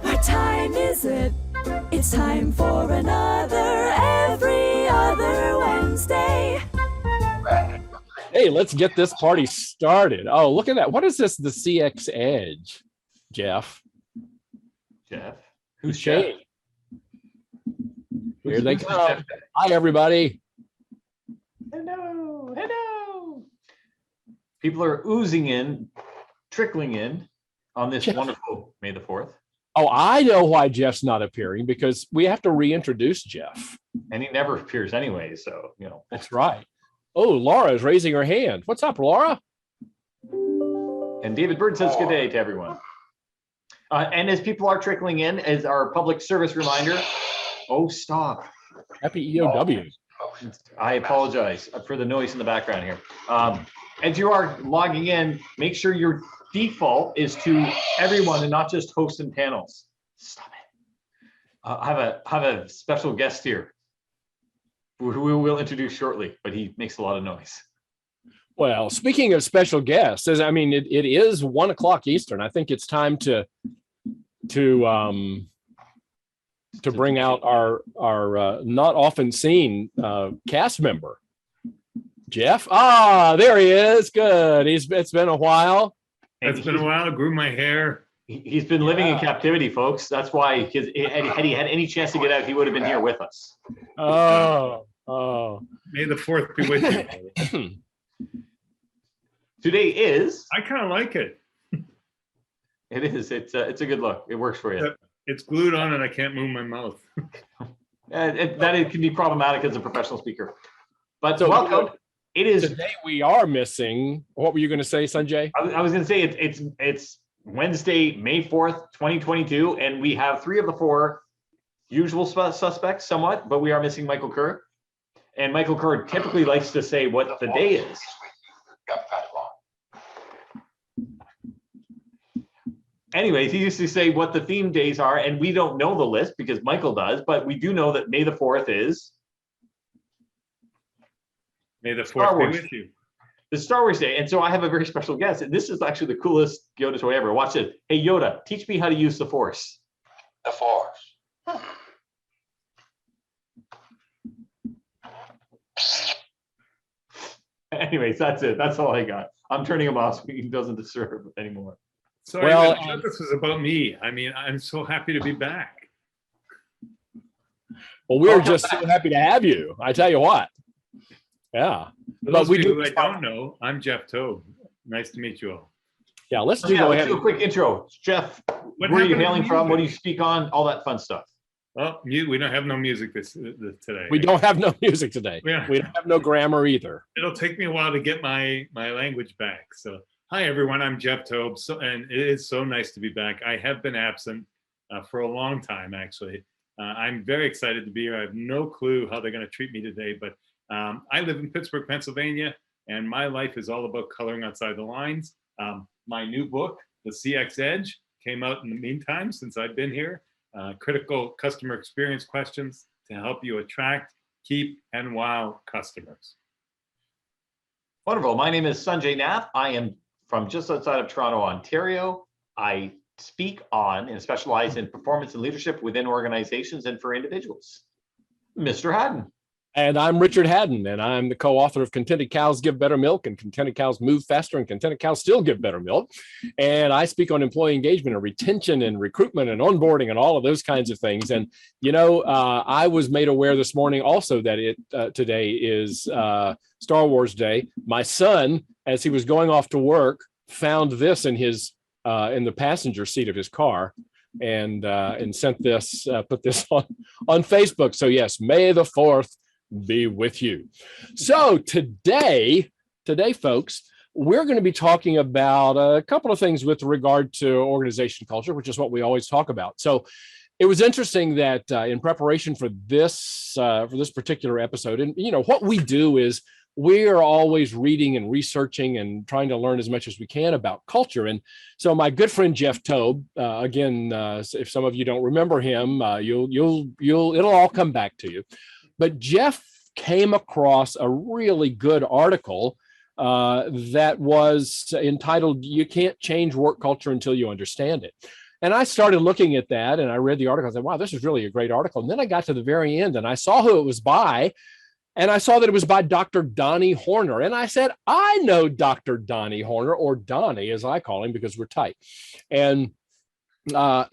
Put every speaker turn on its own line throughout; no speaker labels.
What time is it? It's time for another Every Other Wednesday.
Hey, let's get this party started. Oh, look at that. What is this? The CX Edge, Jeff?
Jeff?
Who's Jeff? Here they come. Hi, everybody.
Hello. Hello. People are oozing in, trickling in on this wonderful May the 4th.
Oh, I know why Jeff's not appearing, because we have to reintroduce Jeff.
And he never appears anyway, so, you know.
That's right. Oh, Laura is raising her hand. What's up, Laura?
And David Bird says good day to everyone. And as people are trickling in, as our public service reminder, oh, stop.
Happy EOW.
I apologize for the noise in the background here. As you are logging in, make sure your default is to everyone and not just hosts and panels. Stop it. I have a special guest here who we will introduce shortly, but he makes a lot of noise.
Well, speaking of special guests, I mean, it is 1 o'clock Eastern. I think it's time to bring out our not often seen cast member, Jeff. Ah, there he is. Good. It's been a while.
It's been a while. I grew my hair.
He's been living in captivity, folks. That's why, because had he had any chance to get out, he would have been here with us.
Oh.
May the 4th be with you.
Today is.
I kind of like it.
It is. It's a good look. It works for you.
It's glued on and I can't move my mouth.
It can be problematic as a professional speaker. But
so
welcome. It is
today. We are missing. What were you going to say, Sanjay?
I was going to say it's Wednesday, May 4th, 2022, and we have 3 of the 4 usual suspects, somewhat, but we are missing Michael Kerr. And Michael Kerr typically likes to say what the day is. Anyways, he used to say what the theme days are, and we don't know the list because Michael does, but we do know that May the 4th is.
May the 4th be with you.
The Star Wars Day. And so I have a very special guest, and this is actually the coolest Yoda toy ever. Watch it. Hey, Yoda, teach me how to use the Force.
The Force.
Anyways, that's it. That's all I got. I'm turning him off so he doesn't disturb anymore.
Sorry, well, I thought this was about me. I mean, I'm so happy to be back.
Well, we're just so happy to have you. I tell you what. Yeah.
For those of you who I don't know, I'm Jeff Tobe. Nice to meet you all.
Yeah, let's go ahead.
Do a quick intro. Jeff, where are you hailing from? What do you speak on? All that fun stuff.
Well, we don't have no music today.
We don't have no music today. Yeah. We don't have no grammar either.
It'll take me a while to get my language back. So, hi everyone, I'm Jeff Tobe. And it is so nice to be back. I have been absent for a long time, actually. I'm very excited to be here. I have no clue how they're going to treat me today, but I live in Pittsburgh, Pennsylvania, and my life is all about coloring outside the lines. My new book, The CX Edge, came out in the meantime since I've been here. Critical customer experience questions to help you attract, keep, and wow customers.
Wonderful. My name is Sanjay Nath. I am from just outside of Toronto, Ontario. I speak on and specialize in performance and leadership within organizations and for individuals. Mr. Haddon.
And I'm Richard Haddon, and I'm the co-author of Contented Cows Give Better Milk and Contented Cows Move Faster and Contented Cows Still Give Better Milk. And I speak on employee engagement and retention and recruitment and onboarding and all of those kinds of things. And, you know, I was made aware this morning also that today is Star Wars Day. My son, as he was going off to work, found this in the passenger seat of his car and sent this, put this on Facebook. So yes, May the 4th be with you. So today, folks, we're going to be talking about a couple of things with regard to organization culture, which is what we always talk about. So it was interesting that in preparation for this particular episode, and you know what we do is we are always reading and researching and trying to learn as much as we can about culture. And so my good friend Jeff Tobe, again, if some of you don't remember him, it'll all come back to you. But Jeff came across a really good article that was entitled, "You Can't Change Work Culture Until You Understand It." And I started looking at that and I read the article. I said, wow, this is really a great article. And then I got to the very end and I saw who it was by. And I saw that it was by Dr. Donnie Horner. And I said, I know Dr. Donnie Horner, or Donnie, as I call him, because we're tight. And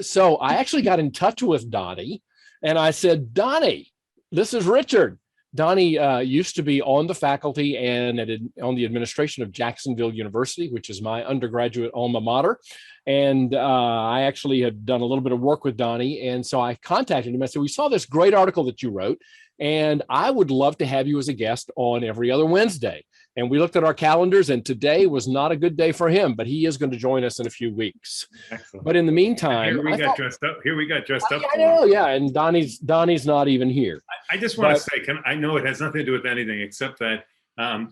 so I actually got in touch with Donnie and I said, Donnie, this is Richard. Donnie used to be on the faculty and on the administration of Jacksonville University, which is my undergraduate alma mater. And I actually had done a little bit of work with Donnie. And so I contacted him. I said, we saw this great article that you wrote, and I would love to have you as a guest on every other Wednesday. And we looked at our calendars, and today was not a good day for him, but he is going to join us in a few weeks.
Excellent.
But in the meantime,
Here we got dressed up.
I know, yeah. And Donnie's not even here.
I just want to say, I know it has nothing to do with anything except that,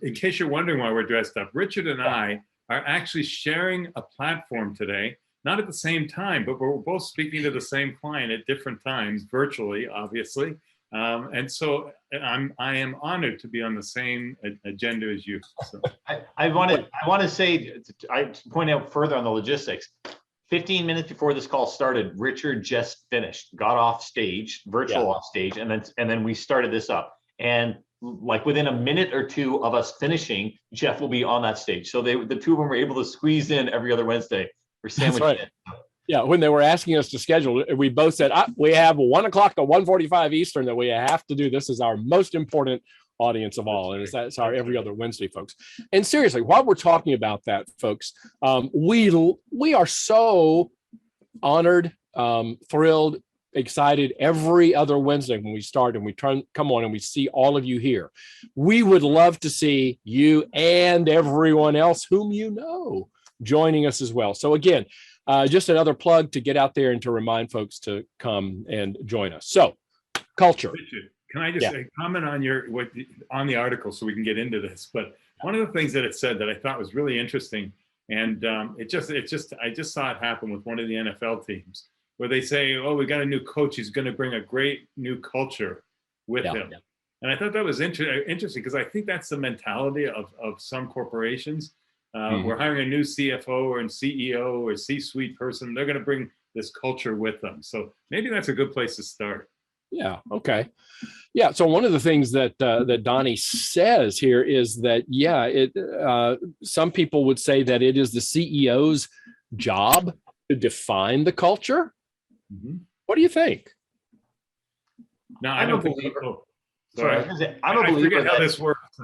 in case you're wondering why we're dressed up, Richard and I are actually sharing a platform today, not at the same time, but we're both speaking to the same client at different times, virtually, obviously. And so I am honored to be on the same agenda as you. So.
I want to say, I point out further on the logistics. 15 minutes before this call started, Richard just finished, got off stage, virtual off stage, and then we started this up. And like within a minute or two of us finishing, Jeff will be on that stage. So the two of them were able to squeeze in every other Wednesday. We're sandwiched in.
Yeah, when they were asking us to schedule, we both said, we have 1 o'clock to 1:45 Eastern that we have to do. This is our most important audience of all. And that's our every other Wednesday, folks. And seriously, while we're talking about that, folks, we are so honored, thrilled, excited every other Wednesday when we start and we come on and we see all of you here. We would love to see you and everyone else whom you know joining us as well. So again, just another plug to get out there and to remind folks to come and join us. So, culture.
Richard, can I just comment on on the article so we can get into this? But one of the things that it said that I thought was really interesting, and I just saw it happen with one of the NFL teams, where they say, "Oh, we got a new coach. He's going to bring a great new culture with him." Yeah. And I thought that was interesting because I think that's the mentality of some corporations. We're hiring a new CFO or CEO or C-suite person. They're going to bring this culture with them. So maybe that's a good place to start.
Yeah. Okay. Yeah. So one of the things that Donnie says here is that, some people would say that it is the CEO's job to define the culture. Mm-hmm. What do you think?
No, I don't think so.
Sorry, I'm a believer.
I forget how this works.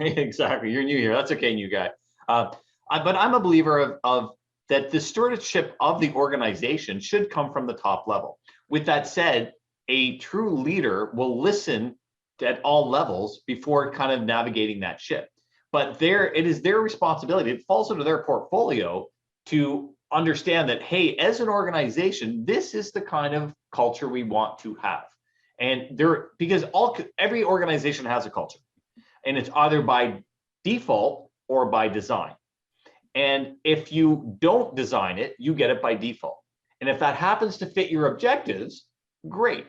Exactly. You're new here. That's okay, new guy. But I'm a believer of that the stewardship of the organization should come from the top level. With that said, a true leader will listen at all levels before kind of navigating that ship. But it is their responsibility. It falls into their portfolio to understand that, hey, as an organization, this is the kind of culture we want to have. And because every organization has a culture. And it's either by default or by design. And if you don't design it, you get it by default. And if that happens to fit your objectives, great.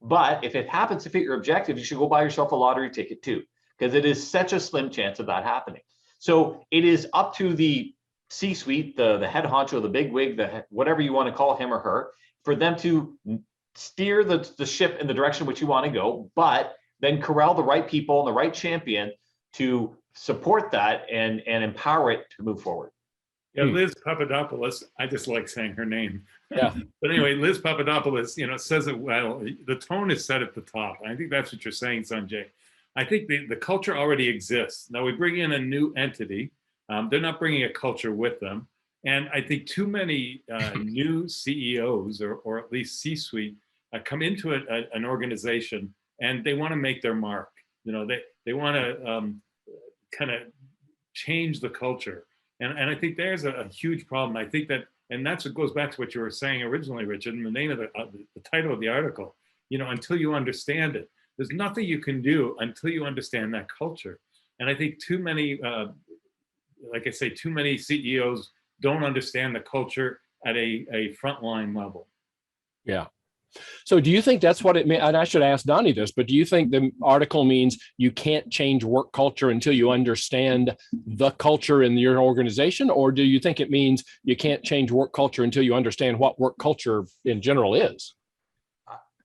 But if it happens to fit your objective, you should go buy yourself a lottery ticket too, because it is such a slim chance of that happening. So it is up to the C-suite, the head honcho, the big wig, whatever you want to call him or her, for them to steer the ship in the direction which you want to go, but then corral the right people and the right champion to support that and empower it to move forward.
Yeah, Liz Papadopoulos, I just like saying her name.
Yeah.
But anyway, Liz Papadopoulos, says it well. The tone is set at the top. I think that's what you're saying, Sanjay. I think the culture already exists. Now we bring in a new entity. They're not bringing a culture with them. And I think too many new CEOs or at least C-suite come into an organization and they want to make their mark. They want to kind of change the culture. And I think there's a huge problem. I think and that's what goes back to what you were saying originally, Richard, and the name of the title of the article, until you understand it. There's nothing you can do until you understand that culture. And I think too many, like I say, too many CEOs don't understand the culture at a frontline level.
Yeah. So do you think that's what it means? And I should ask Donnie this, but do you think the article means you can't change work culture until you understand the culture in your organization? Or do you think it means you can't change work culture until you understand what work culture in general is?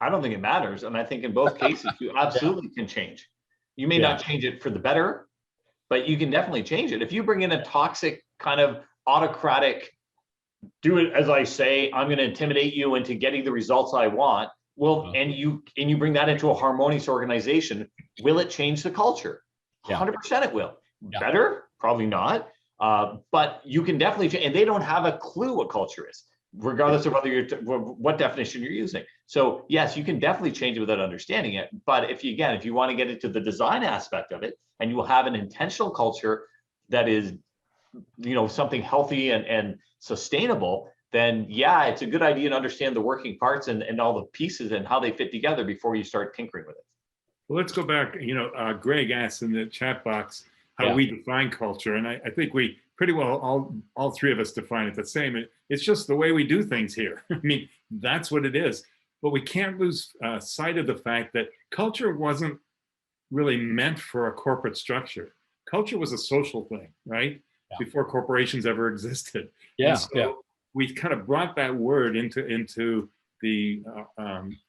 I don't think it matters. And I think in both cases, you absolutely can change. You may not change it for the better, but you can definitely change it. If you bring in a toxic kind of autocratic, do it as I say, I'm going to intimidate you into getting the results I want. Well, and you bring that into a harmonious organization, will it change the culture? 100% it will. Better? Probably not. But you can definitely change, and they don't have a clue what culture is, regardless of whether what definition you're using. So yes, you can definitely change it without understanding it. But if you want to get into the design aspect of it, and you will have an intentional culture that is, something healthy and sustainable, then it's a good idea to understand the working parts and all the pieces and how they fit together before you start tinkering with it.
Well, let's go back. Greg asked in the chat box how we define culture, and I think we pretty well all three of us define it the same. It's just the way we do things here. I mean, that's what it is. But we can't lose sight of the fact that culture wasn't really meant for a corporate structure. Culture was a social thing, right? Before corporations ever existed. We've kind of brought that word into the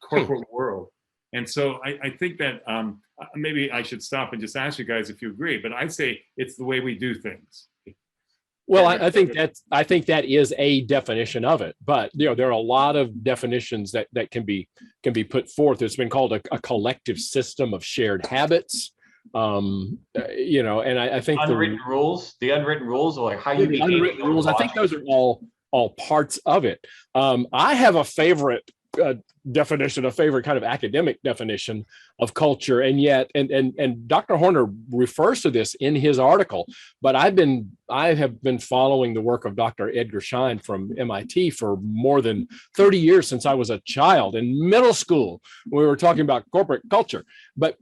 corporate world. And so I think that maybe I should stop and just ask you guys if you agree, but I say it's the way we do things.
Well, I think that is a definition of it, but there are a lot of definitions that can be put forth. It's been called a collective system of shared habits. And I think the unwritten
rules, like how you behave.
Unwritten rules. I think those are all parts of it. I have a favorite definition, a favorite kind of academic definition of culture, and Dr. Horner refers to this in his article. But I have been following the work of Dr. Edgar Schein from MIT for more than 30 years, since I was a child in middle school. We were talking about corporate culture. But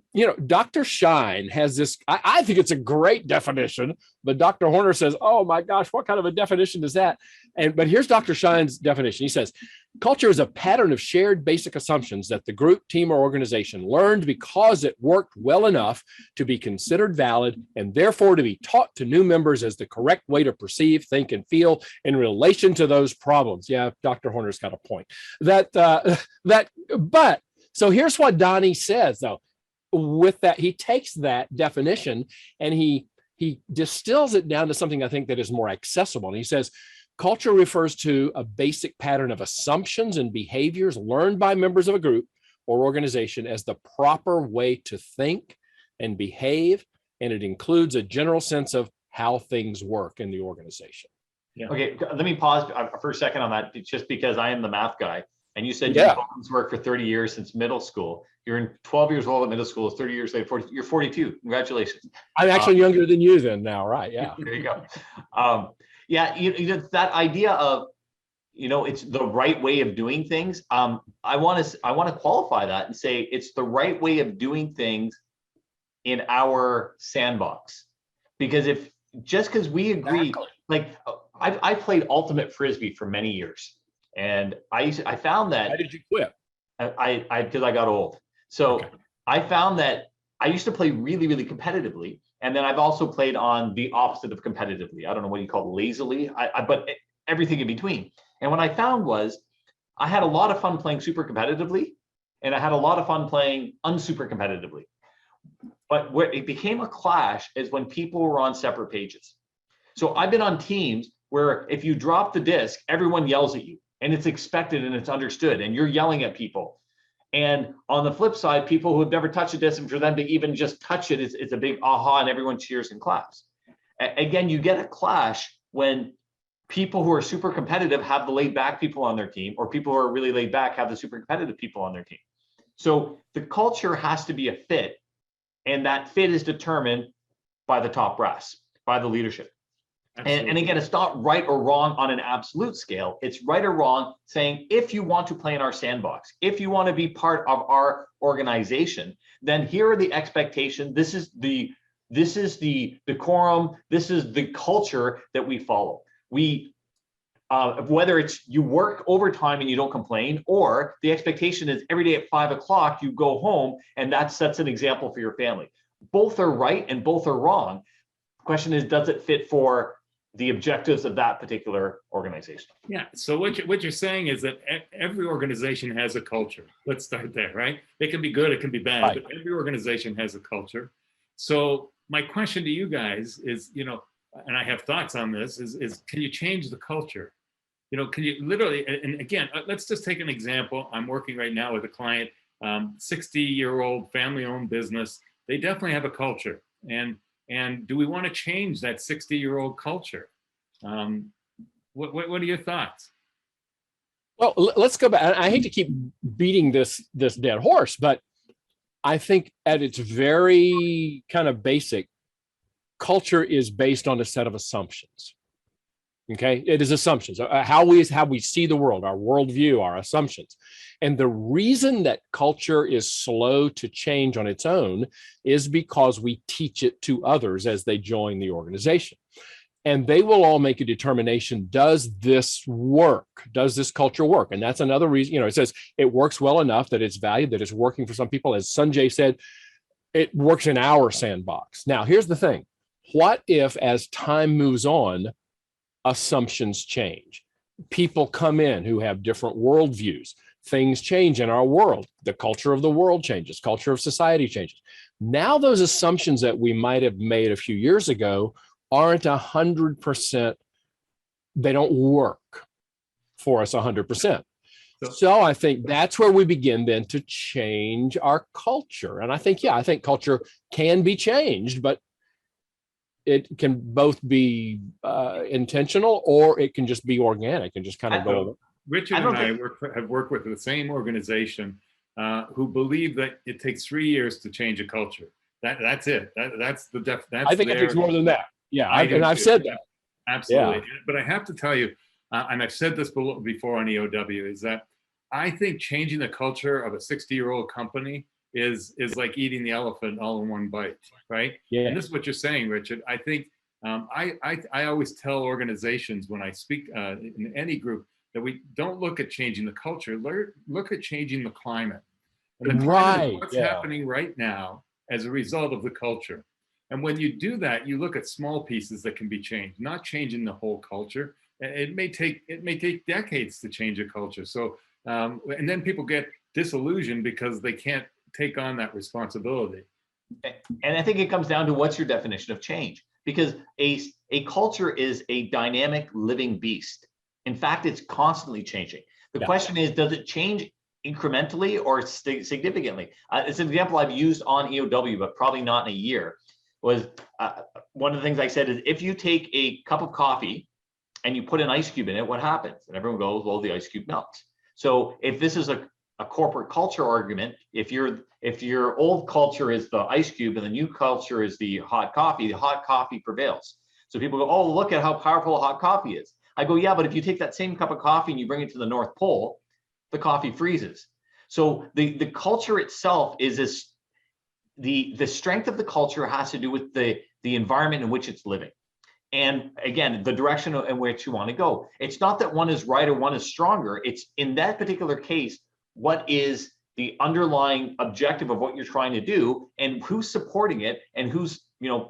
Dr. Schein has this. I think it's a great definition. But Dr. Horner says, "Oh my gosh, what kind of a definition is that?" But here's Dr. Schein's definition. He says, "Culture is a pattern of shared basic assumptions that the group, team, or organization learned because it worked well enough to be considered valid and therefore to be taught to new members as the correct way to perceive, think, and feel in relation to those problems." Yeah, Dr. Horner's got a point. But so here's what Donnie says, though. With that, he takes that definition and he distills it down to something I think that is more accessible. And he says, culture refers to a basic pattern of assumptions and behaviors learned by members of a group or organization as the proper way to think and behave, and it includes a general sense of how things work in the organization.
Okay, let me pause for a second on that, just because I am the math guy. And you said you've worked for 30 years since middle school. You're in 12 years old at middle school. 30 years later, you're 42. Congratulations.
I'm actually younger than you then now, right? Yeah.
There you go. That idea of, it's the right way of doing things. I want to qualify that and say it's the right way of doing things in our sandbox. Because because we agree, like I played ultimate frisbee for many years. And I found that.
Why did you quit?
Because I got old. So I found that I used to play really, really competitively. And then I've also played on the opposite of competitively. I don't know what you call it, lazily, but everything in between. And what I found was I had a lot of fun playing super competitively, and I had a lot of fun playing unsuper competitively. But where it became a clash is when people were on separate pages. So I've been on teams where if you drop the disc, everyone yells at you. And it's expected and it's understood, and you're yelling at people. And on the flip side, people who have never touched a disc, and for them to even just touch it, it's a big aha, and everyone cheers and claps. Again, you get a clash when people who are super competitive have the laid back people on their team, or people who are really laid back have the super competitive people on their team. So the culture has to be a fit, and that fit is determined by the top brass, by the leadership. And again, it's not right or wrong on an absolute scale. It's right or wrong saying, if you want to play in our sandbox, if you want to be part of our organization, then here are the expectations. This is the decorum. This is the culture that we follow. whether it's you work overtime and you don't complain, or the expectation is every day at 5 o'clock you go home and that sets an example for your family. Both are right and both are wrong. The question is, does it fit for the objectives of that particular organization?
Yeah. So what you're saying is that every organization has a culture. Let's start there, right? It can be good, it can be bad,
Right.
but every organization has a culture. So my question to you guys is, and I have thoughts on this, is can you change the culture? Can you literally, and again, let's just take an example. I'm working right now with a client, 60-year-old family-owned business. They definitely have a culture. And do we want to change that 60-year-old culture? What are your thoughts?
Well, let's go back. I hate to keep beating this dead horse, but I think at its very kind of basic, culture is based on a set of assumptions. Okay, it is assumptions, how we see the world, our worldview, our assumptions. And the reason that culture is slow to change on its own is because we teach it to others as they join the organization. And they will all make a determination, does this work? Does this culture work? And that's another reason, it says it works well enough that it's valued, that it's working for some people. As Sanjay said, it works in our sandbox. Now, here's the thing. What if, as time moves on, assumptions change? People come in who have different worldviews. Things change in our world. The culture of the world changes. Culture of society changes. Now those assumptions that we might have made a few years ago aren't 100%. They don't work for us 100%. So I think that's where we begin then to change our culture. And I think culture can be changed, but it can both be intentional, or it can just be organic and just kind of go.
Richard and I have worked with the same organization who believe that it takes 3 years to change a culture. That's it. That's
I think it takes more than that. Yeah, I've said that.
Absolutely. Yeah. But I have to tell you, and I've said this before on EOW, is that I think changing the culture of a 60-year-old company is like eating the elephant all in one bite, right?
Yeah.
And this is what you're saying, Richard. I think I always tell organizations when I speak in any group that we don't look at changing the culture, look at changing the climate. And the climate is what's happening right now as a result of the culture. And when you do that, you look at small pieces that can be changed, not changing the whole culture. It may take decades to change a culture. So and then people get disillusioned because they can't take on that responsibility.
And I think it comes down to what's your definition of change, because a culture is a dynamic living beast. In fact, it's constantly changing. The question is, does it change incrementally or significantly? It's an example I've used on EOW, but probably not in a year, was one of the things I said is, if you take a cup of coffee and you put an ice cube in it, what happens? And everyone goes, well, the ice cube melts. So if this is a corporate culture argument, if your old culture is the ice cube and the new culture is the hot coffee prevails. So people go, oh, look at how powerful hot coffee is. I go, yeah, but if you take that same cup of coffee and you bring it to the North Pole, the coffee freezes. So the culture itself is the strength of the culture has to do with the environment in which it's living. And again, the direction in which you want to go. It's not that one is right or one is stronger. It's in that particular case, what is the underlying objective of what you're trying to do, and who's supporting it, and who's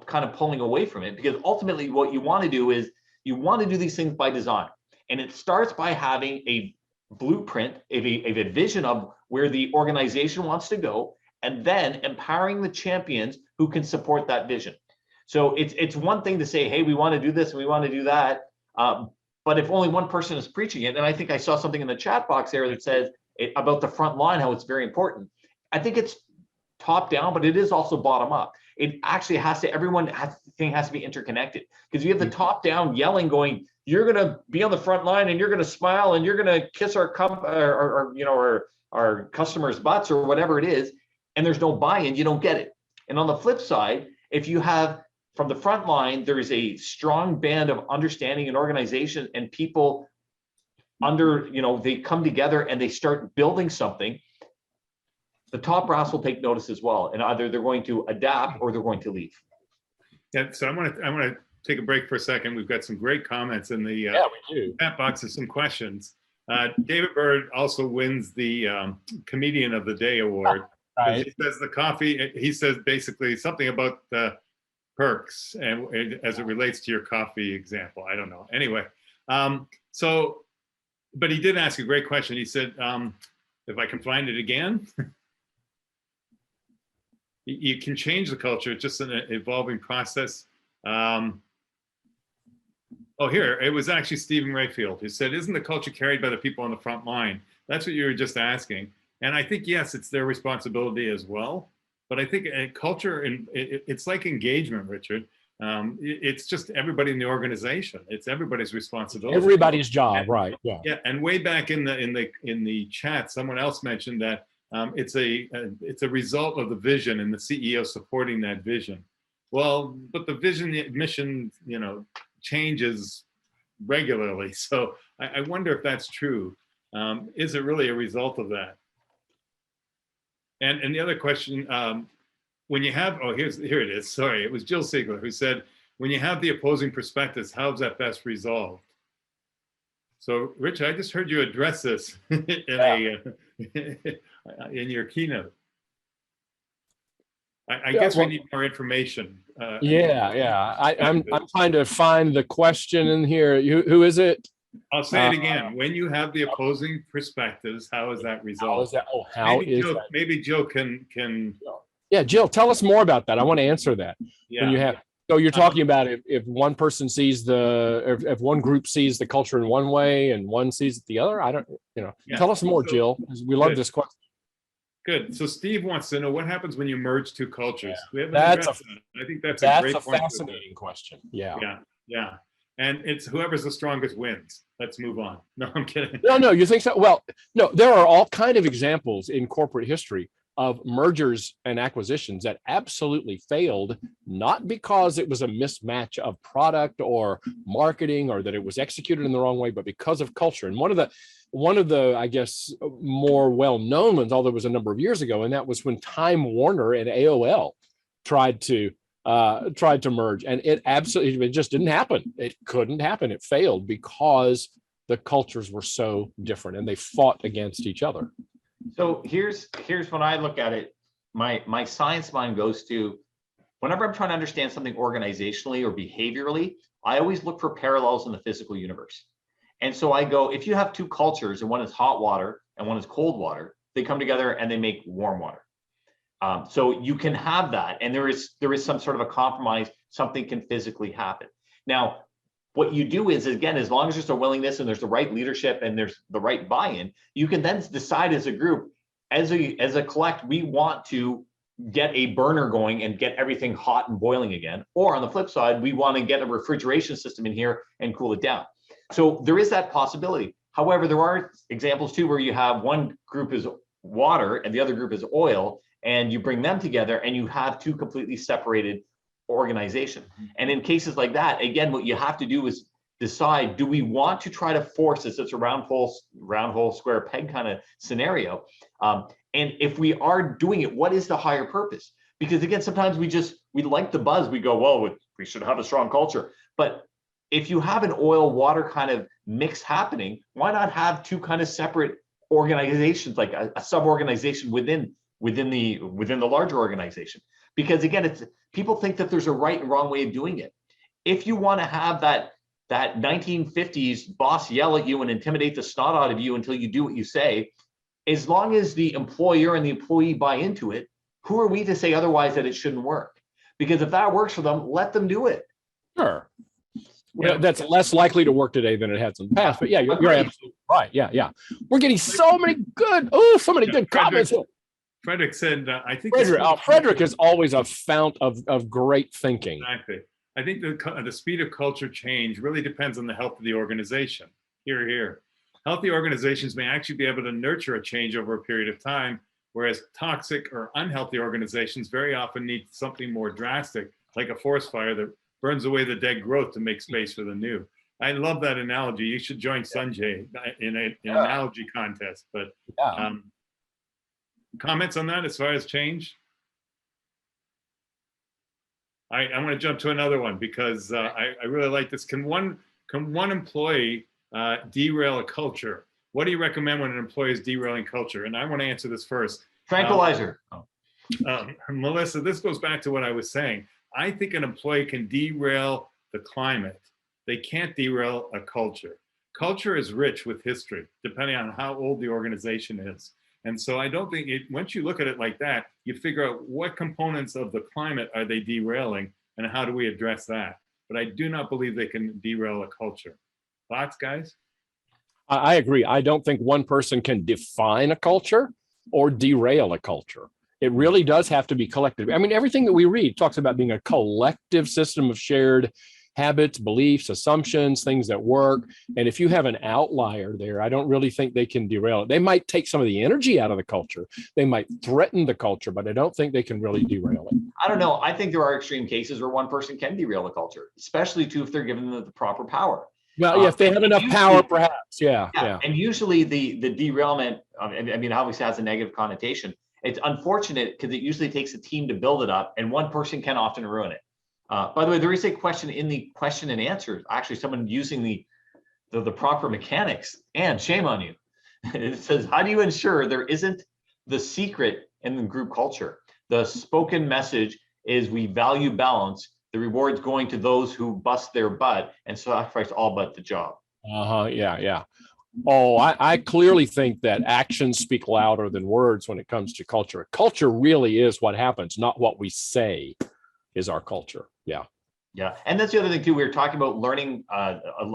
kind of pulling away from it. Because ultimately what you want to do is you want to do these things by design. And it starts by having a blueprint, a vision of where the organization wants to go, and then empowering the champions who can support that vision. So it's one thing to say, hey, we want to do this and we want to do that. But if only one person is preaching it, and I think I saw something in the chat box there that says about the front line, how it's very important. I think it's top down, but it is also bottom up. It actually has to, thing has to be interconnected, because you have the top down yelling, going, you're going to be on the front line and you're going to smile and you're going to kiss our customers' butts or whatever it is. And there's no buy-in, you don't get it. And on the flip side, if you have from the front line, there is a strong band of understanding and organization, and people they come together and they start building something, the top brass will take notice as well. And either they're going to adapt or they're going to leave.
Yeah, so I want to take a break for a second. We've got some great comments in the
Yeah, we do.
chat box of some questions. David Bird also wins the Comedian of the Day award.
Right.
He says the coffee, he says basically something about the perks and as it relates to your coffee example. I don't know. Anyway, but he did ask a great question. He said, if I can find it again, you can change the culture. It's just an evolving process. Oh, here, it was actually Stephen Rayfield who said, isn't the culture carried by the people on the front line? That's what you were just asking. And I think, yes, it's their responsibility as well. But I think culture, and it's like engagement, Richard. It's just everybody in the organization. It's everybody's responsibility.
Everybody's job, right? Yeah.
Yeah, and way back in the chat, someone else mentioned that it's a result of the vision and the CEO supporting that vision. Well, but the vision, the mission, changes regularly. So I wonder if that's true. Is it really a result of that? And the other question, when you have, here it is. Sorry, it was Jill Siegler who said, when you have the opposing perspectives, how is that best resolved? So, Rich, I just heard you address this in your keynote. I guess we need more information.
I'm trying to find the question in here. Who is it?
I'll say it again. When you have the opposing perspectives, how is that resolved? Maybe Jill can.
Yeah, Jill, tell us more about that. I want to answer that.
Yeah.
When you have, so you're talking about if one person sees if one group sees the culture in one way and one sees it the other. I don't, Tell us more, Jill. We love this question.
Good. So Steve wants to know what happens when you merge two cultures.
Yeah.
I think that's a great point.
Fascinating question. Yeah.
Yeah. And it's whoever's the strongest wins. Let's move on. No, I'm kidding.
No, you think so? Well, no, there are all kind of examples in corporate history of mergers and acquisitions that absolutely failed, not because it was a mismatch of product or marketing or that it was executed in the wrong way, but because of culture. And one of the, I guess, more well-known ones, although it was a number of years ago, and that was when Time Warner and AOL tried to merge, and it just didn't happen. It couldn't happen. It failed because the cultures were so different and they fought against each other.
So here's when I look at it, my science mind goes to, whenever I'm trying to understand something organizationally or behaviorally, I always look for parallels in the physical universe. And so I go, if you have two cultures and one is hot water and one is cold water, they come together and they make warm water. So you can have that, and there is some sort of a compromise, something can physically happen. Now, what you do is, again, as long as there's a willingness and there's the right leadership and there's the right buy-in, you can then decide as a group, as a collect, we want to get a burner going and get everything hot and boiling again. Or on the flip side, we want to get a refrigeration system in here and cool it down. So there is that possibility. However, there are examples too where you have one group is water and the other group is oil, and you bring them together and you have two completely separated organizations. And in cases like that, again, what you have to do is decide, do we want to try to force this? It's a round hole, square peg kind of scenario. And if we are doing it, what is the higher purpose? Because again, sometimes we like the buzz. We go, well, we should have a strong culture. But if you have an oil water kind of mix happening, why not have two kind of separate organizations, like a sub-organization within the larger organization? Because again, people think that there's a right and wrong way of doing it. If you want to have that 1950s boss yell at you and intimidate the snot out of you until you do what you say, as long as the employer and the employee buy into it, who are we to say otherwise that it shouldn't work? Because if that works for them, let them do it.
Sure. Yeah, that's less likely to work today than it has in the past. But yeah, you're absolutely right. Yeah. We're getting so many good comments.
Frederick said, I think
Frederick is always a fount of great thinking.
Exactly. I think the speed of culture change really depends on the health of the organization. Here. Healthy organizations may actually be able to nurture a change over a period of time, whereas toxic or unhealthy organizations very often need something more drastic, like a forest fire that burns away the dead growth to make space for the new. I love that analogy. You should join Sanjay in an analogy contest. But comments on that as far as change? I want to jump to another one because I really like this. Can one employee derail a culture? What do you recommend when an employee is derailing culture? And I want to answer this first.
Tranquilizer.
Melissa, this goes back to what I was saying. I think an employee can derail the climate. They can't derail a culture. Culture is rich with history, depending on how old the organization is. And so I don't think once you look at it like that, you figure out what components of the climate are they derailing and how do we address that? But I do not believe they can derail a culture. Thoughts, guys?
I agree. I don't think one person can define a culture or derail a culture. It really does have to be collective. I mean, everything that we read talks about being a collective system of shared habits, beliefs, assumptions, things that work. And if you have an outlier there, I don't really think they can derail it. They might take some of the energy out of the culture. They might threaten the culture, but I don't think they can really derail it.
I don't know. I think there are extreme cases where one person can derail a culture, especially too if they're given the proper power.
Well, yeah, if they have enough power, perhaps. Yeah.
And usually the derailment, I mean, obviously has a negative connotation. It's unfortunate because it usually takes a team to build it up, and one person can often ruin it. By the way, there is a question in the question and answers, actually someone using the proper mechanics, and shame on you. It says, how do you ensure there isn't the secret in the group culture? The spoken message is we value balance. The reward's going to those who bust their butt and sacrifice all but the job.
Yeah. Oh, I clearly think that actions speak louder than words when it comes to culture. Culture really is what happens, not what we say is our culture. Yeah.
And that's the other thing too. We were talking about learning,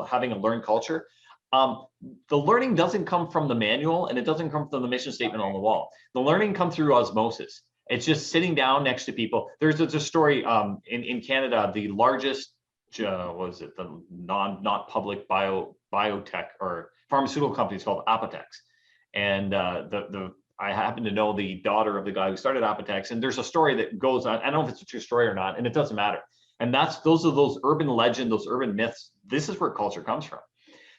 having a learned culture. The learning doesn't come from the manual, and it doesn't come from the mission statement on the wall. The learning comes through osmosis. It's just sitting down next to people. There's a story in Canada, the largest, was it the not public biotech or pharmaceutical company is called Apotex. And I happen to know the daughter of the guy who started Apotex, and there's a story that goes on. I don't know if it's a true story or not, and it doesn't matter. And those are those urban legends, those urban myths. This is where culture comes from.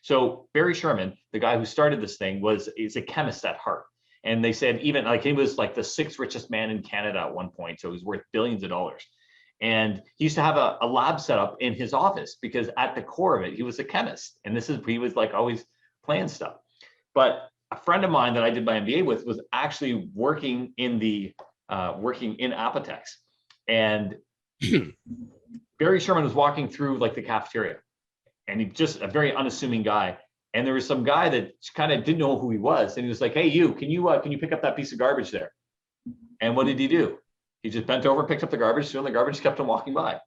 So Barry Sherman, the guy who started this thing, is a chemist at heart. And they said even like he was like the 6th richest man in Canada at one point. So he was worth billions of dollars. And he used to have a lab set up in his office because at the core of it, he was a chemist. And he was like always playing stuff. But a friend of mine that I did my MBA with was actually working in Apotex. And Barry Sherman was walking through like the cafeteria, and he's just a very unassuming guy. And there was some guy that kind of didn't know who he was. And he was like, hey, can you pick up that piece of garbage there? And what did he do? He just bent over, picked up the garbage, threw in the garbage, kept him walking by.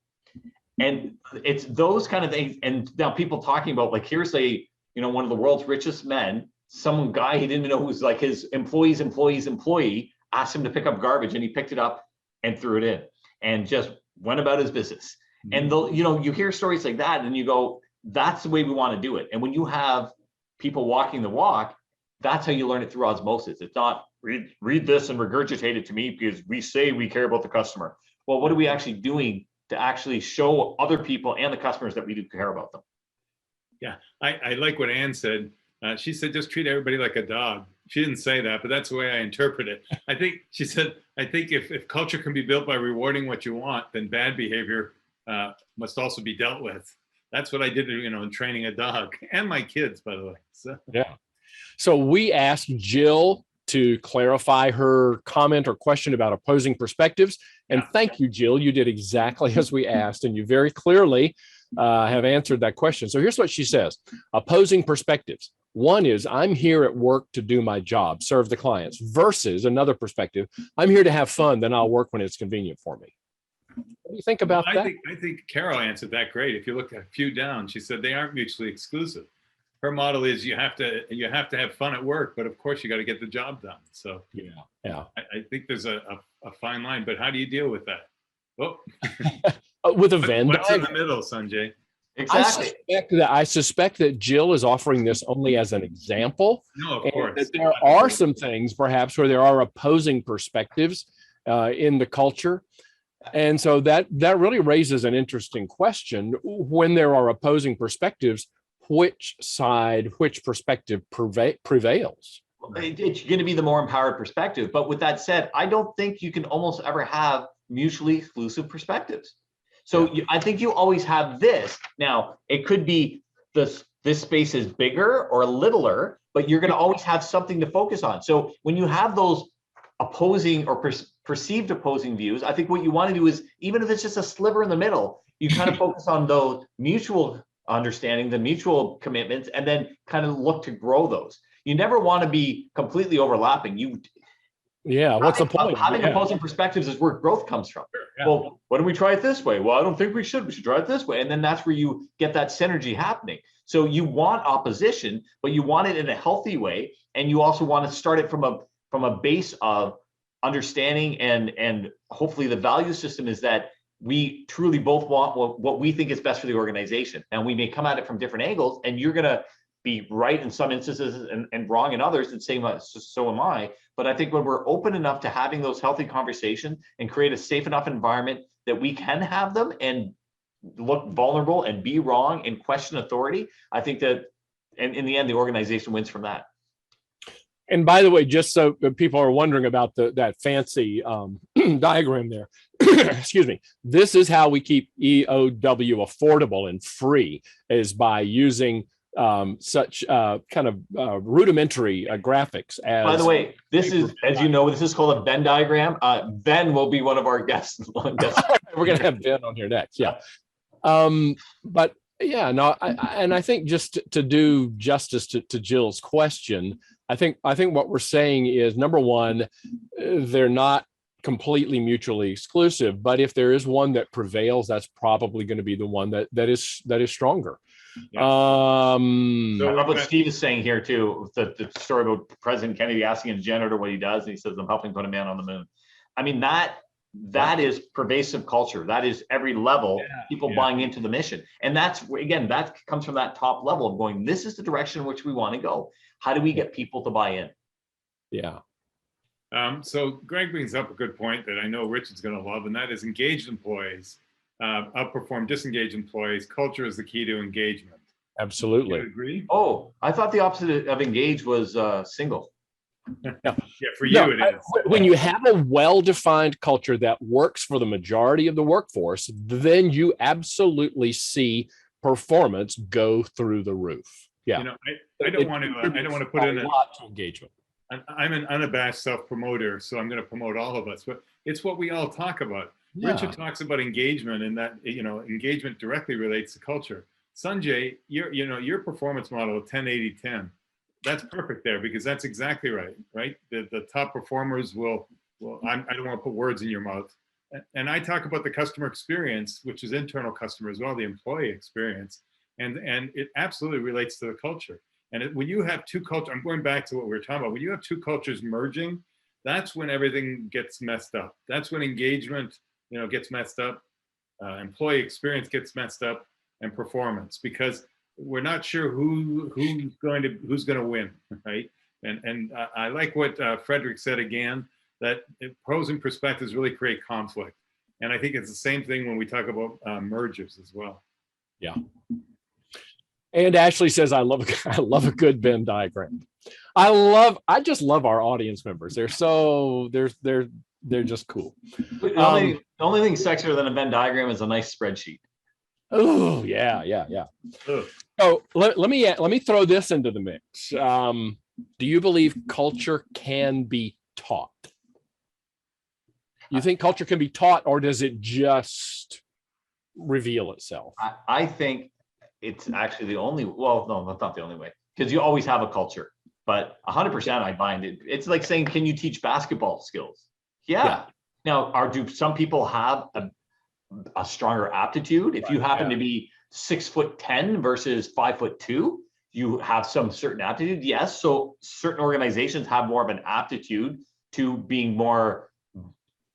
And it's those kind of things. And now people talking about like, here's one of the world's richest men, some guy he didn't know who was like his employee asked him to pick up garbage, and he picked it up and threw it in and just went about his business. And you hear stories like that and you go, that's the way we want to do it. And when you have people walking the walk, that's how you learn it through osmosis. It's not read this and regurgitate it to me because we say we care about the customer. Well, what are we actually doing to actually show other people and the customers that we do care about them?
Yeah, I like what Ann said. She said, just treat everybody like a dog. She didn't say that, but that's the way I interpret it. I think she said, I think if culture can be built by rewarding what you want, then bad behavior must also be dealt with. That's what I did, in training a dog and my kids, by the way. So.
Yeah. So we asked Jill to clarify her comment or question about opposing perspectives. And thank you, Jill. You did exactly as we asked, and you very clearly have answered that question. So here's what she says. Opposing perspectives. One is I'm here at work to do my job, serve the clients, versus another perspective. I'm here to have fun, then I'll work when it's convenient for me. What do you think about that?
I think Carol answered that great. If you look a few down, she said they aren't mutually exclusive. Her model is you have to have fun at work, but of course you got to get the job done. So
yeah.
I think there's a fine line, but how do you deal with that? Oh,
with a Venn
what's
diagram.
in the middle, Sanjay?
Exactly.
I suspect that Jill is offering this only as an example.
No, of course.
That there are some things perhaps where there are opposing perspectives in the culture. And so that really raises an interesting question. When there are opposing perspectives, which perspective prevails?
It's going to be the more empowered perspective. But with that said, I don't think you can almost ever have mutually exclusive perspectives. So I think you always have this. Now, it could be this space is bigger or littler, but you're going to always have something to focus on. So when you have those opposing or perceived opposing views, I think what you want to do is, even if it's just a sliver in the middle, you kind of focus on those mutual understanding, the mutual commitments, and then kind of look to grow those. You never want to be completely overlapping.
What's the point?
Having opposing perspectives is where growth comes from.
Sure, yeah.
Well, why don't we try it this way? Well, I don't think we should. We should try it this way. And then that's where you get that synergy happening. So you want opposition, but you want it in a healthy way. And you also want to start it from a base of understanding, and hopefully the value system is that we truly both want what we think is best for the organization. And we may come at it from different angles, and you're going to be right in some instances and wrong in others, and so am I. But I think when we're open enough to having those healthy conversations and create a safe enough environment that we can have them and look vulnerable and be wrong and question authority, I think that, and in the end, the organization wins from that.
And by the way, just so people are wondering about that fancy diagram there, excuse me, this is how we keep EOW affordable and free, is by using such kind of rudimentary graphics.
By the way, this is, as you know, this is called a Venn diagram. Ben will be one of our guests.
We're going to have Ben on here next. Yeah. But yeah, no, I think just to do justice to Jill's question, I think what we're saying is, number one, they're not completely mutually exclusive, but if there is one that prevails, that's probably going to be the one that is stronger.
Yeah. I love what Steve is saying here too. The story about President Kennedy asking a janitor what he does, and he says, "I'm helping put a man on the moon." I mean, that is pervasive culture. That is every level, people buying into the mission. And that's, again, that comes from that top level of going, this is the direction in which we want to go. How do we get people to buy in?
Yeah.
So Greg brings up a good point that I know Richard's going to love, and that is engaged employees outperform disengaged employees. Culture is the key to engagement.
Absolutely.
Do you agree?
Oh, I thought the opposite of engaged was single.
Yeah, for you it is.
When you have a well-defined culture that works for the majority of the workforce, then you absolutely see performance go through the roof. Yeah.
You know, I don't want to put in
a lot to engagement.
I'm an unabashed self-promoter, so I'm going to promote all of us, but it's what we all talk about.
Yeah.
Richard talks about engagement, and that, you know, engagement directly relates to culture. Sanjay, your performance model of 10-80-10, that's perfect there, because that's exactly right. The top performers will I don't want to put words in your mouth. And I talk about the customer experience, which is internal customer as well, the employee experience. And it absolutely relates to the culture. And when you have two cultures, I'm going back to what we were talking about, when you have two cultures merging, that's when everything gets messed up. That's when engagement, gets messed up, employee experience gets messed up, and performance, because we're not sure who's going to win, right? And I like what Frederick said again, that pros and perspectives really create conflict. And I think it's the same thing when we talk about mergers as well.
Yeah. And Ashley says, I love a good Venn diagram. I just love our audience members. They're just cool.
The only thing sexier than a Venn diagram is a nice spreadsheet.
Oh yeah. So let me throw this into the mix. Do you believe culture can be taught? You think culture can be taught, or does it just reveal itself?
I think it's actually the only, well, no, that's not the only way, because you always have a culture, but 100% I find it. It's like saying, can you teach basketball skills? Yeah. Now, do some people have a stronger aptitude? If you happen to be 6'10" versus 5'2", you have some certain aptitude. Yes. So certain organizations have more of an aptitude to being more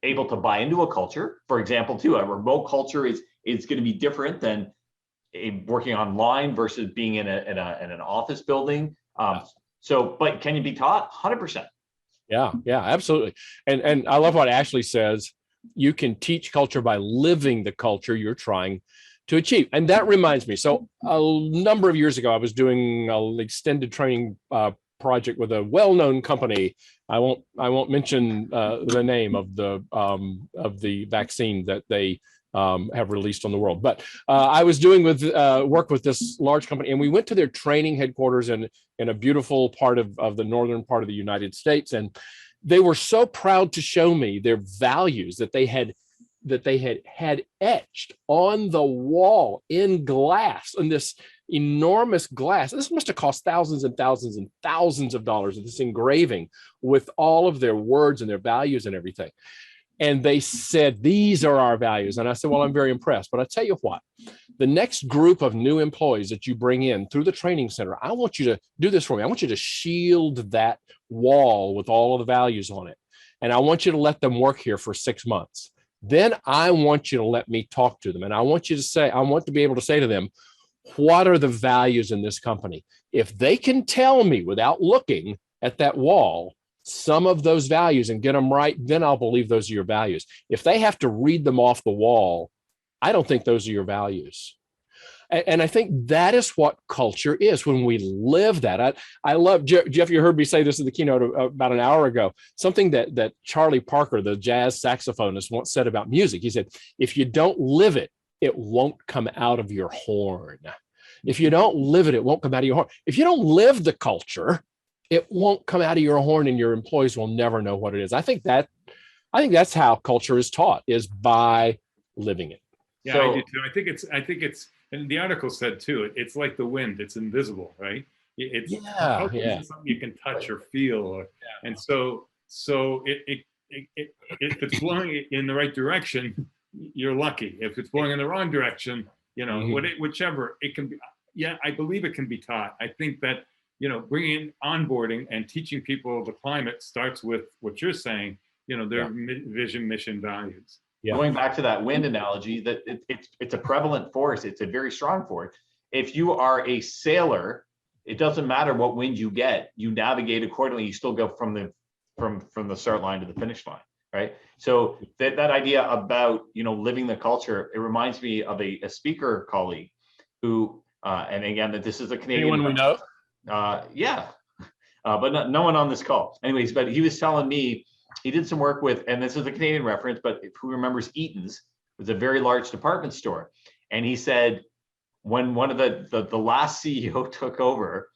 able to buy into a culture. For example, too, a remote culture is going to be different than working online versus being in an office building. But can you be taught? 100%.
Yeah, absolutely. And I love what Ashley says. You can teach culture by living the culture you're trying to achieve. And that reminds me, so a number of years ago, I was doing an extended training project with a well-known company. I won't mention the name of the vaccine that they have released on the world. But I was doing work with this large company, and we went to their training headquarters in a beautiful part of the northern part of the United States. And they were so proud to show me their values that they had etched on the wall in glass, in this enormous glass. This must have cost thousands and thousands and thousands of dollars, this engraving with all of their words and their values and everything. And they said, these are our values. And I said, well, I'm very impressed. But I tell you what, the next group of new employees that you bring in through the training center, I want you to do this for me. I want you to shield that wall with all of the values on it. And I want you to let them work here for 6 months. Then I want you to let me talk to them. And I want to be able to say to them, what are the values in this company? If they can tell me without looking at that wall some of those values and get them right, then I'll believe those are your values. If they have to read them off the wall, I don't think those are your values. And I think that is what culture is when we live that. I love, Jeff, you heard me say this in the keynote about an hour ago, something that Charlie Parker, the jazz saxophonist, once said about music. He said, if you don't live it, it won't come out of your horn. If you don't live it, it won't come out of your horn. If you don't live the culture, it won't come out of your horn, and your employees will never know what it is. I think that's how culture is taught, is by living it.
Yeah,
So-
I do too. I think it's, and the article said too, it's like the wind, it's invisible, right? It's culture isn't something you can touch or feel, and so if it's blowing in the right direction, you're lucky. If it's blowing in the wrong direction, whichever it can be. Yeah, I believe it can be taught. I think that, bringing onboarding and teaching people the climate starts with what you're saying, their vision, mission, values.
Yeah.
Going back to that wind analogy, that it's a prevalent force. It's a very strong force. If you are a sailor, it doesn't matter what wind you get. You navigate accordingly. You still go from the start line to the finish line, right? So that idea about living the culture, it reminds me of a speaker colleague who, and again, that this is a Canadian.
Anyone we know?
But no one on this call. Anyways, but he was telling me he did some work with, and this is a Canadian reference, but who remembers Eaton's? It was a very large department store. And he said, when one of the last CEO took over,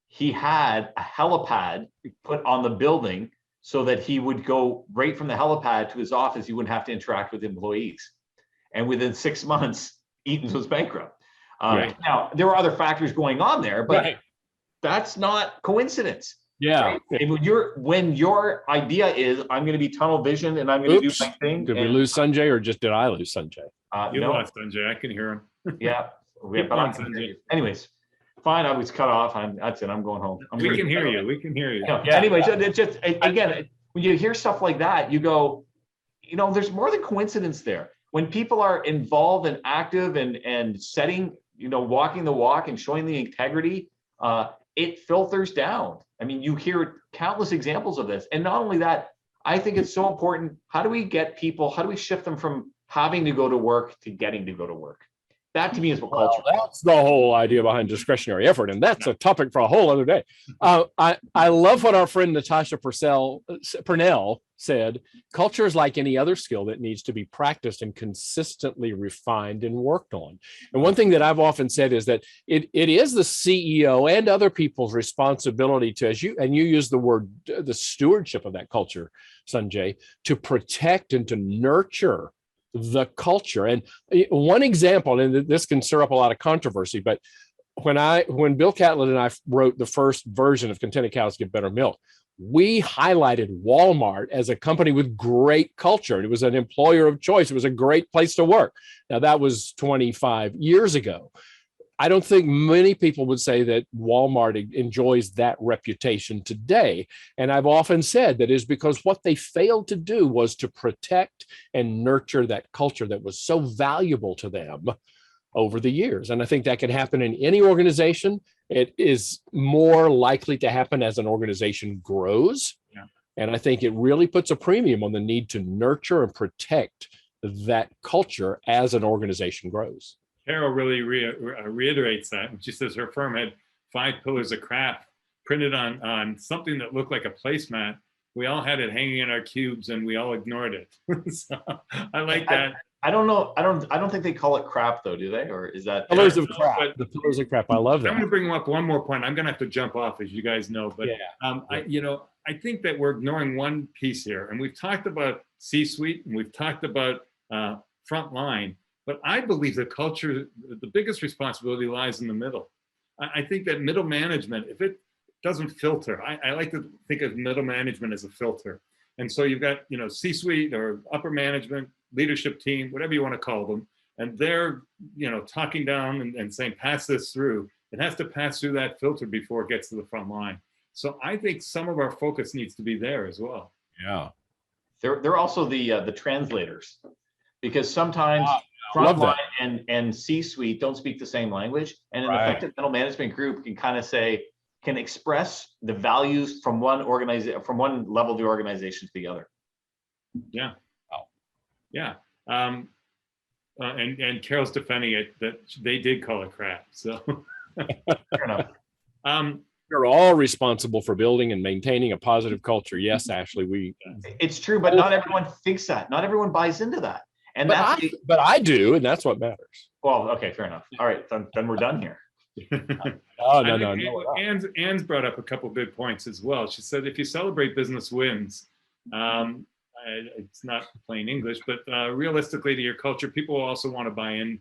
he had a helipad put on the building so that he would go right from the helipad to his office. He wouldn't have to interact with employees. And within 6 months, Eaton's was bankrupt. Now, there were other factors going on there, but that's not coincidence.
Yeah.
Right? When your idea is, I'm going to be tunnel vision and I'm going to do my thing.
Did we lose Sanjay, or just did I lose Sanjay?
You
No.
lost Sanjay. I can hear him.
Yeah.
Keep
But
going,
I can hear
Sanjay.
you. Anyways, fine. I was cut off. That's it. I'm going home.
We can hear you. We can hear you.
Anyways, it's just, again, when you hear stuff like that, you go, there's more than coincidence there. When people are involved and active and setting, walking the walk and showing the integrity, it filters down. I mean, you hear countless examples of this. And not only that, I think it's so important. How do we shift them from having to go to work to getting to go to work? That to me is what culture is.
That's the whole idea behind discretionary effort. And that's a topic for a whole other day. I love what our friend Natasha Purnell said. Culture is like any other skill that needs to be practiced and consistently refined and worked on. And one thing that I've often said is that it is the CEO and other people's responsibility to, you use the word, the stewardship of that culture, Sanjay, to protect and to nurture the culture. And one example, and this can stir up a lot of controversy, but when Bill Catlett and I wrote the first version of Contented Cows Give Better Milk, we highlighted Walmart as a company with great culture. It was an employer of choice. It was a great place to work. Now, that was 25 years ago. I don't think many people would say that Walmart enjoys that reputation today. And I've often said that is because what they failed to do was to protect and nurture that culture that was so valuable to them over the years. And I think that can happen in any organization. It is more likely to happen as an organization grows.
Yeah.
And I think it really puts a premium on the need to nurture and protect that culture as an organization grows.
Carol really reiterates that. And she says her firm had 5 pillars of craft printed on something that looked like a placemat. We all had it hanging in our cubes and we all ignored it. So I like that.
I don't know. I don't think they call it crap though, do they? Or is that
Pillars of crap? The pillars of crap. I love
I'm going to
that.
bring up one more point. I'm going to have to jump off, as you guys know, but I think that we're ignoring one piece here, and we've talked about C-suite and we've talked about frontline, but I believe the culture, the biggest responsibility lies in the middle. I think that middle management, if it doesn't filter, I like to think of middle management as a filter. And so you've got, C-suite or upper management, leadership team, whatever you want to call them, and they're, talking down and saying, pass this through. It has to pass through that filter before it gets to the front line. So I think some of our focus needs to be there as well.
Yeah.
They're also the translators, because sometimes
love
frontline
that.
and C-suite don't speak the same language, and an effective middle management group can kind of can express the values from one level of the organization to the other.
Yeah. Oh. Yeah. And Carol's defending it that they did call it crap. So
Fair enough.
We're all responsible for building and maintaining a positive culture. Yes, Ashley,
it's true, but not everyone thinks that. Not everyone buys into that. And
but I do, and that's what matters.
Well, okay, fair enough. All right, then we're done here.
Oh, no.
Anne's brought up a couple of good points as well. She said, if you celebrate business wins, it's not plain English, but realistically to your culture, people will also want to buy in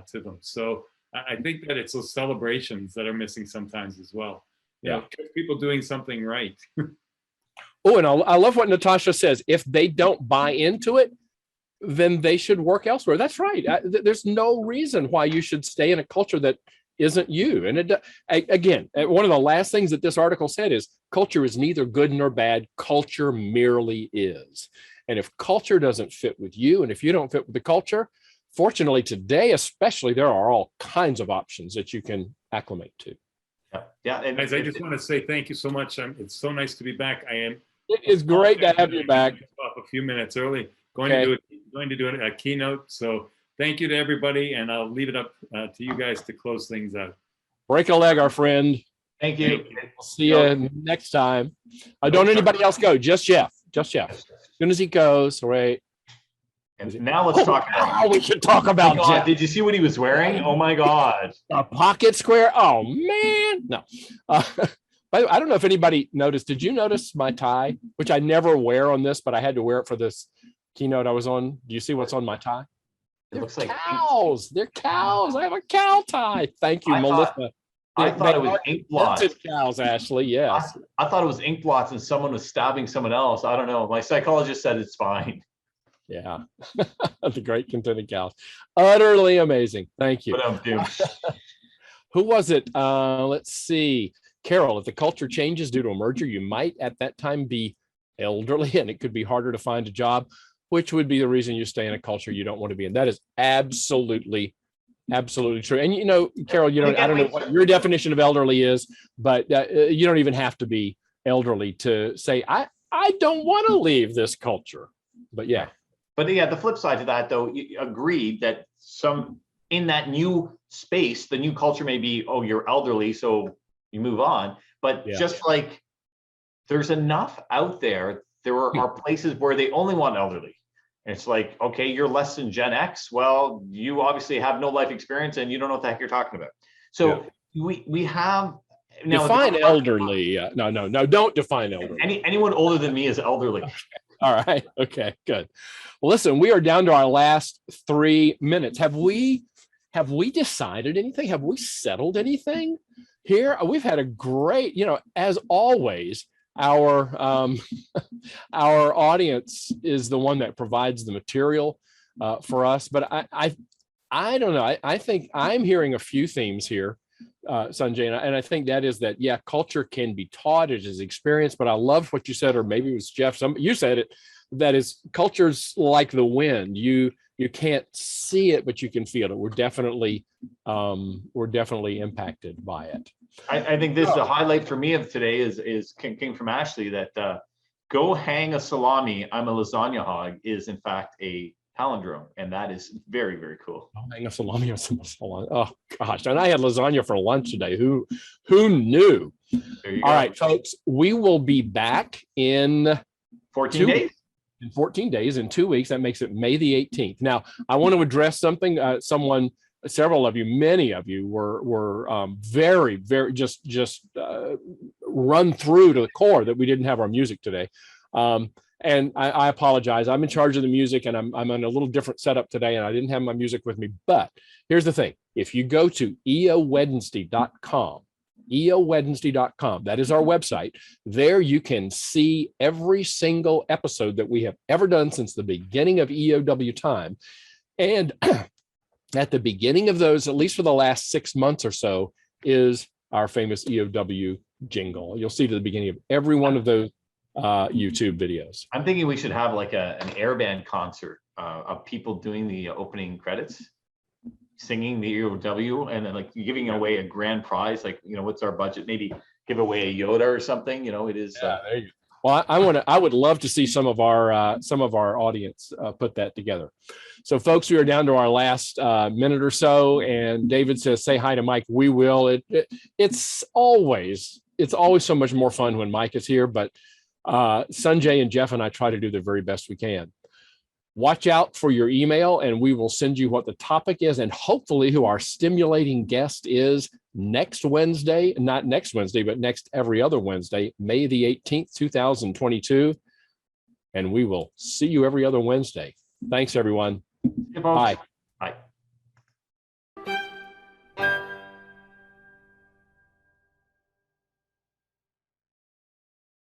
to them. So I think that it's those celebrations that are missing sometimes as well. People doing something right.
Oh, and I love what Natasha says. If they don't buy into it, then they should work elsewhere. That's right. There's no reason why you should stay in a culture that isn't you. And again, one of the last things that this article said is culture is neither good nor bad. Culture merely is. And if culture doesn't fit with you, and if you don't fit with the culture, fortunately today, especially, there are all kinds of options that you can acclimate to.
Yeah. And
guys, I just want to say thank you so much. It's so nice to be back.
It is great to have you back.
Off a few minutes early. Going to do a keynote. So thank you to everybody, and I'll leave it up to you guys to close things out.
Break a leg, our friend.
Thank you.
We'll see you next time. Don't anybody else go? Just Jeff. As soon as he goes, right.
And now let's talk about.
We should talk about Jeff.
Did you see what he was wearing? Oh my God.
A pocket square. Oh man. No. I don't know if anybody noticed. Did you notice my tie, which I never wear on this, but I had to wear it for this keynote I was on? Do you see what's on my tie?
It looks like
cows. They're cows. I have a cow tie. Thank you, Melissa.
I thought it was ink blots.
Cows, Ashley. Yes.
I thought it was ink blots and someone was stabbing someone else. I don't know. My psychologist said it's fine.
Yeah. The great contented cows. Utterly amazing. Thank you. Who was it? Let's see. Carol, if the culture changes due to a merger, you might at that time be elderly and it could be harder to find a job, which would be the reason you stay in a culture you don't want to be in. That is absolutely true. And Carol, I don't know what your definition of elderly is, but you don't even have to be elderly to say, I don't want to leave this culture. But yeah.
But yeah, the flip side to that, though, you agreed that in that new space, the new culture may be, oh, you're elderly, so you move on. But just like there's enough out there, there are places where they only want elderly. And it's like, okay, you're less than Gen X. Well, you obviously have no life experience and you don't know what the heck you're talking about. So we have now
define elderly. No, don't define elderly.
Anyone older than me is elderly.
All right. Okay, good. Well, listen, we are down to our last 3 minutes. Have we decided anything? Have we settled anything here? We've had a great, as always, our audience is the one that provides the material for us. But I don't know. I think I'm hearing a few themes here, Sanjay, and I think that is that, culture can be taught, it is experienced, but I love what you said, or maybe it was Jeff, you said it, that is culture's like the wind. You can't see it, but you can feel it. We're definitely impacted by it.
I think this is the highlight for me of today came from Ashley, that go hang a salami, I'm a lasagna hog is in fact a palindrome, and that is very, very cool.
Hang a salami or some salami. Oh gosh, and I had lasagna for lunch today. Who knew? All right, folks, we will be back in
14 days.
In 14 days, in 2 weeks, that makes it May the 18th. Now, I want to address something. Several of you, many of you were very, very just run through to the core that we didn't have our music today. And I apologize. I'm in charge of the music, and I'm in a little different setup today, and I didn't have my music with me. But here's the thing. If you go to eowednesday.com, eowednesday.com, that is our website. There you can see every single episode that we have ever done since the beginning of EOW time. And at the beginning of those, at least for the last 6 months or so, is our famous EOW jingle. You'll see to the beginning of every one of those YouTube videos.
I'm thinking we should have like an air band concert of people doing the opening credits, singing the EOW, and then like giving away a grand prize. Like, what's our budget? Maybe give away a Yoda or something. It is.
Yeah, there you go. Well, I would love to see some of our audience put that together. So, folks, we are down to our last minute or so, and David says, "Say hi to Mike." We will. It's always so much more fun when Mike is here, but Sanjay and Jeff and I try to do the very best we can. Watch out for your email, and we will send you what the topic is, and hopefully who our stimulating guest is next Wednesday, not next Wednesday, but next every other Wednesday, May the 18th, 2022. And we will see you every other Wednesday. Thanks, everyone.
Hey, folks.
Bye.